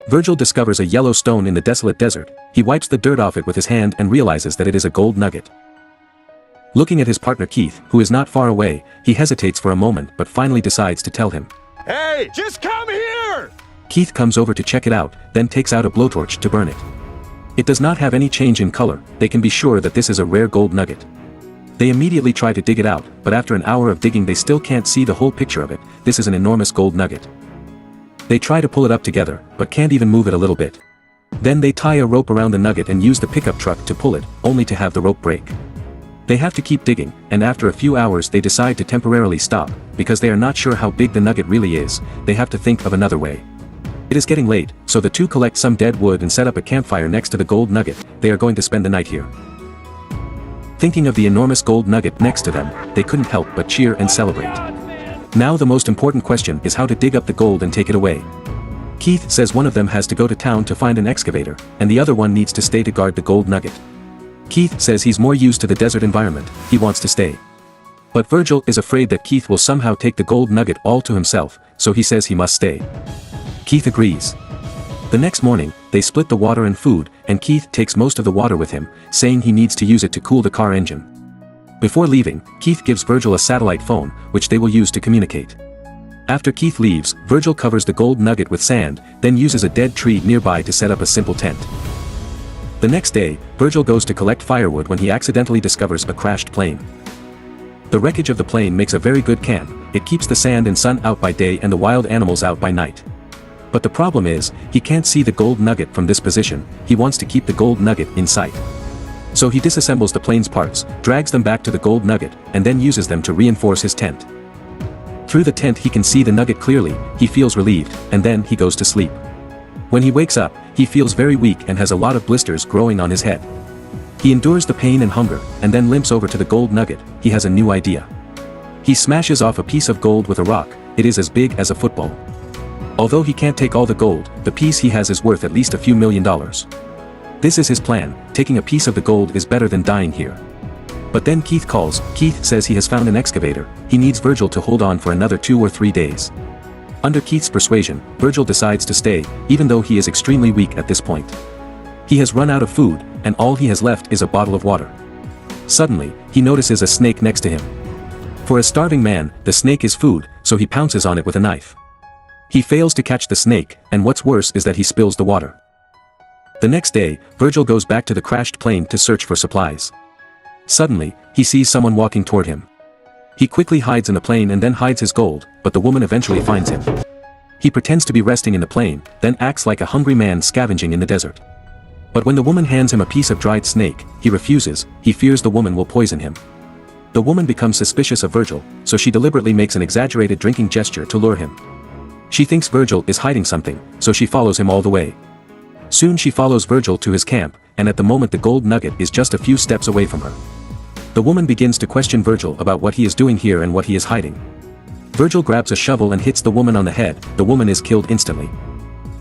Virgil discovers a yellow stone in the desolate desert. He wipes the dirt off it with his hand and realizes that it is a gold nugget. Looking at his partner Keith, who is not far away, he hesitates for a moment but finally decides to tell him. Hey, just come here! Keith comes over to check it out, then takes out a blowtorch to burn it. It does not have any change in color. They can be sure that this is a rare gold nugget. They immediately try to dig it out, but after an hour of digging they still can't see the whole picture of it. This is an enormous gold nugget. They try to pull it up together, but can't even move it a little bit. Then they tie a rope around the nugget and use the pickup truck to pull it, only to have the rope break. They have to keep digging, and after a few hours they decide to temporarily stop, because they are not sure how big the nugget really is. They have to think of another way. It is getting late, so the two collect some dead wood and set up a campfire next to the gold nugget. They are going to spend the night here. Thinking of the enormous gold nugget next to them, they couldn't help but cheer and celebrate. Now the most important question is how to dig up the gold and take it away. Keith says one of them has to go to town to find an excavator, and the other one needs to stay to guard the gold nugget. Keith says he's more used to the desert environment. He wants to stay. But Virgil is afraid that Keith will somehow take the gold nugget all to himself, so he says he must stay. Keith agrees. The next morning, they split the water and food, and Keith takes most of the water with him, saying he needs to use it to cool the car engine. Before leaving, Keith gives Virgil a satellite phone, which they will use to communicate. After Keith leaves, Virgil covers the gold nugget with sand, then uses a dead tree nearby to set up a simple tent. The next day, Virgil goes to collect firewood when he accidentally discovers a crashed plane. The wreckage of the plane makes a very good camp. It keeps the sand and sun out by day and the wild animals out by night. But the problem is, he can't see the gold nugget from this position. He wants to keep the gold nugget in sight. So he disassembles the plane's parts, drags them back to the gold nugget, and then uses them to reinforce his tent. Through the tent he can see the nugget clearly. He feels relieved, and then he goes to sleep. When he wakes up, he feels very weak and has a lot of blisters growing on his head. He endures the pain and hunger, and then limps over to the gold nugget. He has a new idea. He smashes off a piece of gold with a rock. It is as big as a football. Although he can't take all the gold, the piece he has is worth at least a few $1,000,000. This is his plan. Taking a piece of the gold is better than dying here. But then Keith calls. Keith says he has found an excavator. He needs Virgil to hold on for another 2 or 3 days. Under Keith's persuasion, Virgil decides to stay, even though he is extremely weak at this point. He has run out of food, and all he has left is a bottle of water. Suddenly, he notices a snake next to him. For a starving man, the snake is food, so he pounces on it with a knife. He fails to catch the snake, and what's worse is that he spills the water. The next day, Virgil goes back to the crashed plane to search for supplies. Suddenly, he sees someone walking toward him. He quickly hides in the plane and then hides his gold, but the woman eventually finds him. He pretends to be resting in the plane, then acts like a hungry man scavenging in the desert. But when the woman hands him a piece of dried snake, he refuses. He fears the woman will poison him. The woman becomes suspicious of Virgil, so she deliberately makes an exaggerated drinking gesture to lure him. She thinks Virgil is hiding something, so she follows him all the way. Soon she follows Virgil to his camp, and at the moment the gold nugget is just a few steps away from her. The woman begins to question Virgil about what he is doing here and what he is hiding. Virgil grabs a shovel and hits the woman on the head. The woman is killed instantly.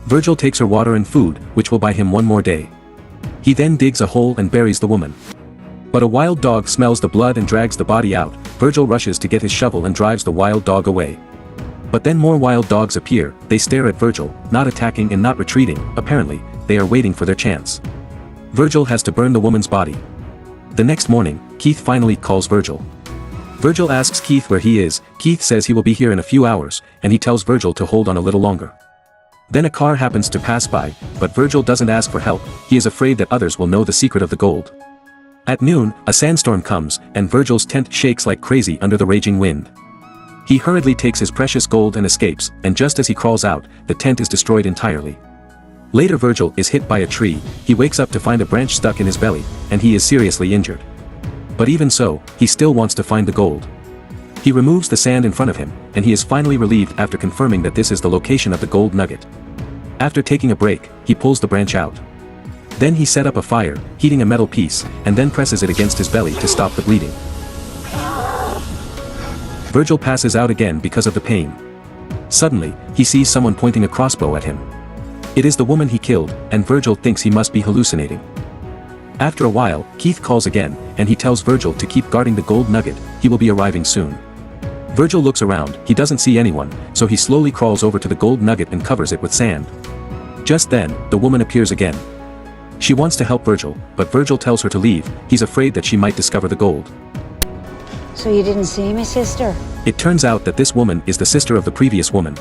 Virgil takes her water and food, which will buy him one more day. He then digs a hole and buries the woman. But a wild dog smells the blood and drags the body out. Virgil rushes to get his shovel and drives the wild dog away. But then more wild dogs appear. They stare at Virgil, not attacking and not retreating. Apparently, they are waiting for their chance. Virgil has to burn the woman's body. The next morning, Keith finally calls Virgil. Virgil asks Keith where he is. Keith says he will be here in a few hours, and he tells Virgil to hold on a little longer. Then a car happens to pass by, but Virgil doesn't ask for help. He is afraid that others will know the secret of the gold. At noon, a sandstorm comes, and Virgil's tent shakes like crazy under the raging wind. He hurriedly takes his precious gold and escapes, and just as he crawls out, the tent is destroyed entirely. Later Virgil is hit by a tree. He wakes up to find a branch stuck in his belly, and he is seriously injured. But even so, he still wants to find the gold. He removes the sand in front of him, and he is finally relieved after confirming that this is the location of the gold nugget. After taking a break, he pulls the branch out. Then he set up a fire, heating a metal piece, and then presses it against his belly to stop the bleeding. Virgil passes out again because of the pain. Suddenly, he sees someone pointing a crossbow at him. It is the woman he killed, and Virgil thinks he must be hallucinating. After a while, Keith calls again, and he tells Virgil to keep guarding the gold nugget. He will be arriving soon. Virgil looks around. He doesn't see anyone, so he slowly crawls over to the gold nugget and covers it with sand. Just then, the woman appears again. She wants to help Virgil, but Virgil tells her to leave. He's afraid that she might discover the gold. So you didn't see me, sister? It turns out that this woman is the sister of the previous woman.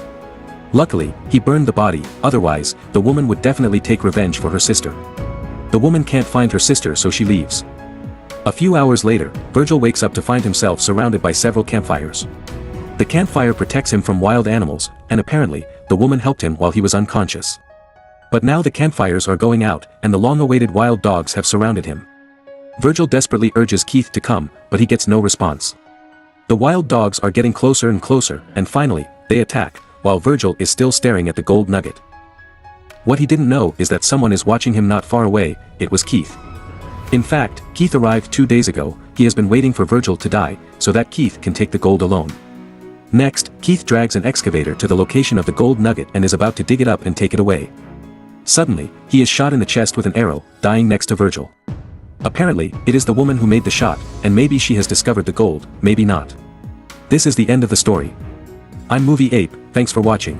Luckily, he burned the body, otherwise, the woman would definitely take revenge for her sister. The woman can't find her sister, so she leaves. A few hours later, Virgil wakes up to find himself surrounded by several campfires. The campfire protects him from wild animals, and apparently, the woman helped him while he was unconscious. But now the campfires are going out, and the long-awaited wild dogs have surrounded him. Virgil desperately urges Keith to come, but he gets no response. The wild dogs are getting closer and closer, and finally, they attack, while Virgil is still staring at the gold nugget. What he didn't know is that someone is watching him not far away. It was Keith. In fact, Keith arrived 2 days ago. He has been waiting for Virgil to die, so that Keith can take the gold alone. Next, Keith drags an excavator to the location of the gold nugget and is about to dig it up and take it away. Suddenly, he is shot in the chest with an arrow, dying next to Virgil. Apparently, it is the woman who made the shot, and maybe she has discovered the gold, maybe not. This is the end of the story. I'm Movie Ape, thanks for watching.